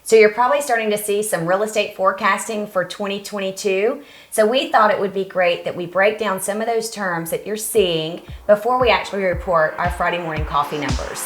So you're probably starting to see some real estate forecasting for 2022. So we thought it would be great that we break down some of those terms that you're seeing before we actually report our Friday morning coffee numbers.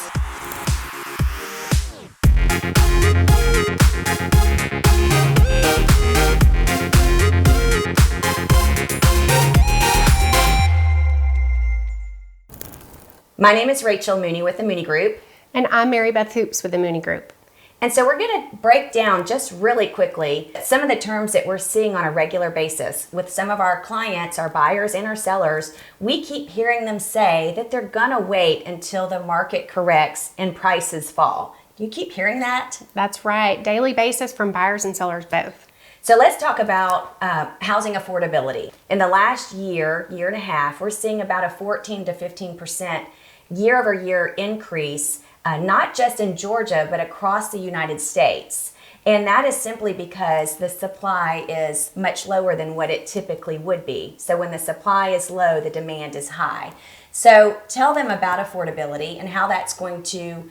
My name is Rachel Mooney with the Mooney Group. And I'm Beth Hoops with the Mooney Group. And so we're going to break down just really quickly some of the terms that we're seeing on a regular basis with some of our clients, our buyers and our sellers. We keep hearing them say that they're going to wait until the market corrects and prices fall. You keep hearing that? That's right. Daily basis from buyers and sellers both. So let's talk about housing affordability. In the last year and a half, we're seeing about a 14 to 15% year over year increase, not just in Georgia, but across the United States. And that is simply because the supply is much lower than what it typically would be. So when the supply is low, the demand is high. So tell them about affordability and how that's going to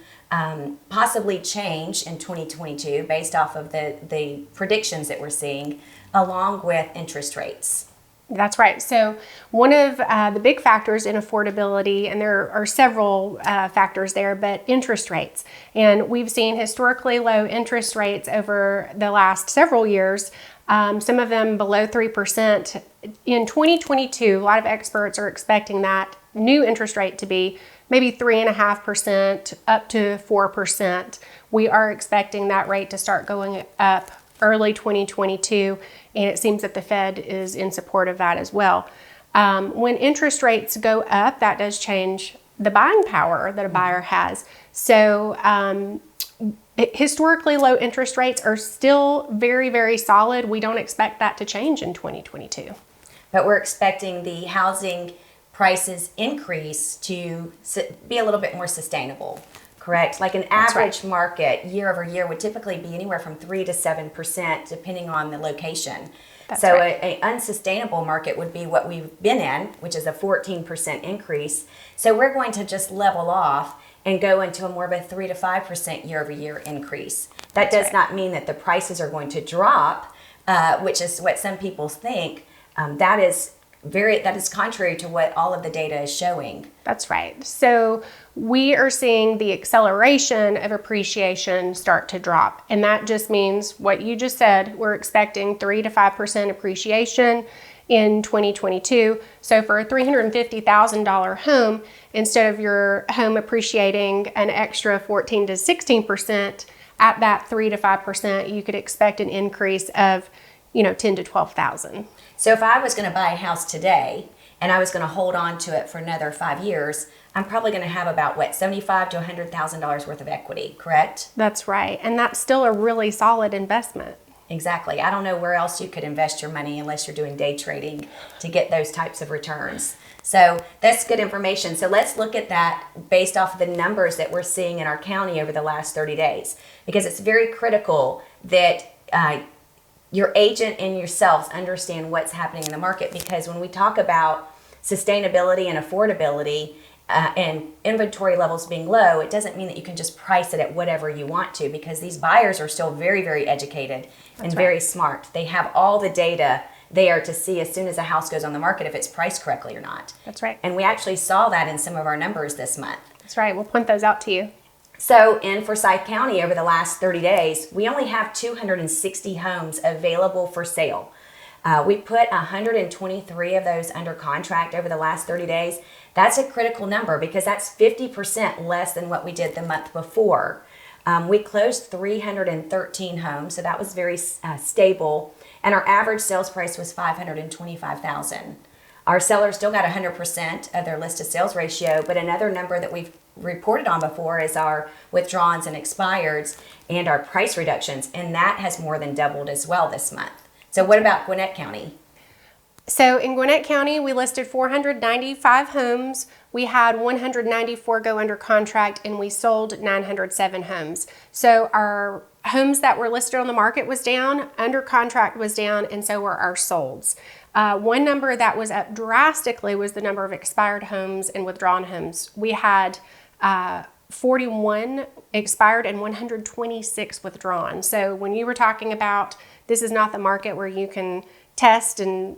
possibly change in 2022 based off of the predictions that we're seeing, along with interest rates. That's right. So one of the big factors in affordability, and there are several factors there, but interest rates. And we've seen historically low interest rates over the last several years, some of them below 3%. In 2022, a lot of experts are expecting that new interest rate to be maybe 3.5% up to 4%. We are expecting that rate to start going up early 2022, and it seems that the Fed is in support of that as well. When interest rates go up, that does change the buying power that a buyer has. So historically low interest rates are still very, very solid. We don't expect that to change in 2022. But we're expecting the housing prices increase to be a little bit more sustainable. Correct. Like an average market year over year would typically be anywhere from 3 to 7%, depending on the location. So an unsustainable market would be what we've been in, which is a 14% increase. So we're going to just level off and go into a more of a 3 to 5% year over year increase. That does not mean that the prices are going to drop, which is what some people think. That is contrary to what all of the data is showing. That's right. So we are seeing the acceleration of appreciation start to drop. And that just means what you just said. We're expecting 3 to 5% appreciation in 2022. So for a $350,000 home, instead of your home appreciating an extra 14 to 16%, at that 3 to 5%, you could expect an increase of 10 to 12,000. So if I was going to buy a house today and I was going to hold on to it for another 5 years, I'm probably going to have about $75,000 to $100,000 worth of equity, correct? That's right. And that's still a really solid investment. Exactly. I don't know where else you could invest your money unless you're doing day trading to get those types of returns. So that's good information. So let's look at that based off of the numbers that we're seeing in our county over the last 30 days, because it's very critical that your agent and yourselves understand what's happening in the market, because when we talk about sustainability and affordability and inventory levels being low, it doesn't mean that you can just price it at whatever you want to, because these buyers are still very, very educated and very smart. They have all the data there to see as soon as a house goes on the market if it's priced correctly or not. That's right. And we actually saw that in some of our numbers this month. That's right. We'll point those out to you. So in Forsyth County over the last 30 days, we only have 260 homes available for sale. We put 123 of those under contract over the last 30 days. That's a critical number because that's 50% less than what we did the month before. We closed 313 homes, so that was very stable. And our average sales price was $525,000. Our sellers still got 100% of their listed sales ratio, but another number that we've reported on before is our withdrawals and expireds and our price reductions, and that has more than doubled as well this month. So what about Gwinnett County? So in Gwinnett County, we listed 495 homes. We had 194 go under contract, and we sold 907 homes. So our homes that were listed on the market was down, under contract was down, and so were our solds. One number that was up drastically was the number of expired homes and withdrawn homes. We had 41 expired and 126 withdrawn. So when you were talking about this is not the market where you can test and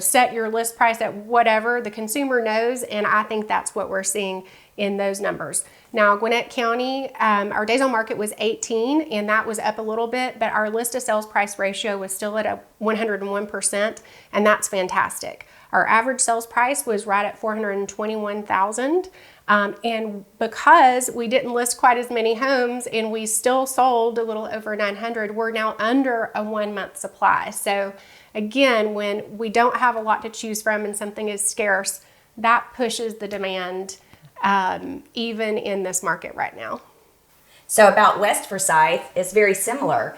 set your list price at whatever, the consumer knows, and I think that's what we're seeing in those numbers. Now, Gwinnett County, our days on market was 18, and that was up a little bit, but our list to sales price ratio was still at a 101%, and that's fantastic. Our average sales price was right at $421,000. And because we didn't list quite as many homes and we still sold a little over 900, we're now under a 1 month supply. So again, when we don't have a lot to choose from and something is scarce, that pushes the demand even in this market right now. So about West Forsyth is very similar.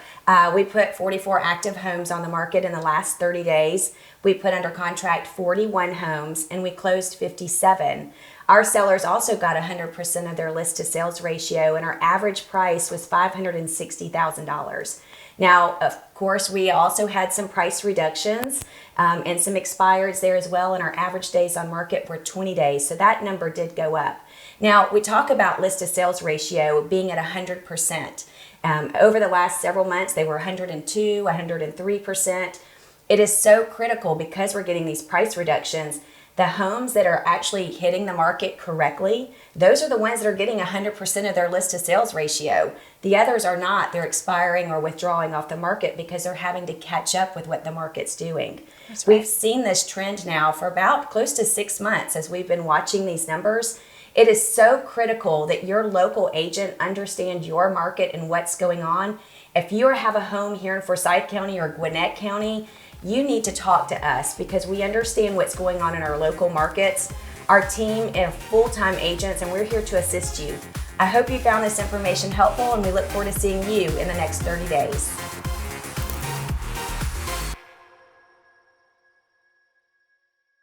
We put 44 active homes on the market in the last 30 days. We put under contract 41 homes and we closed 57. Our sellers also got 100% of their list to sales ratio, and our average price was $560,000. Now, of course, we also had some price reductions and some expireds there as well, and our average days on market were 20 days, so that number did go up. Now, we talk about list to sales ratio being at 100%. Over the last several months, they were 102, 103%. It is so critical because we're getting these price reductions. The homes that are actually hitting the market correctly, those are the ones that are getting 100% of their list to sales ratio. The others are not. They're expiring or withdrawing off the market because they're having to catch up with what the market's doing. That's right. We've seen this trend now for about close to 6 months as we've been watching these numbers. It is so critical that your local agent understand your market and what's going on. If you have a home here in Forsyth County or Gwinnett County, you need to talk to us because we understand what's going on in our local markets. Our team are full-time agents and we're here to assist you. I hope you found this information helpful and we look forward to seeing you in the next 30 days.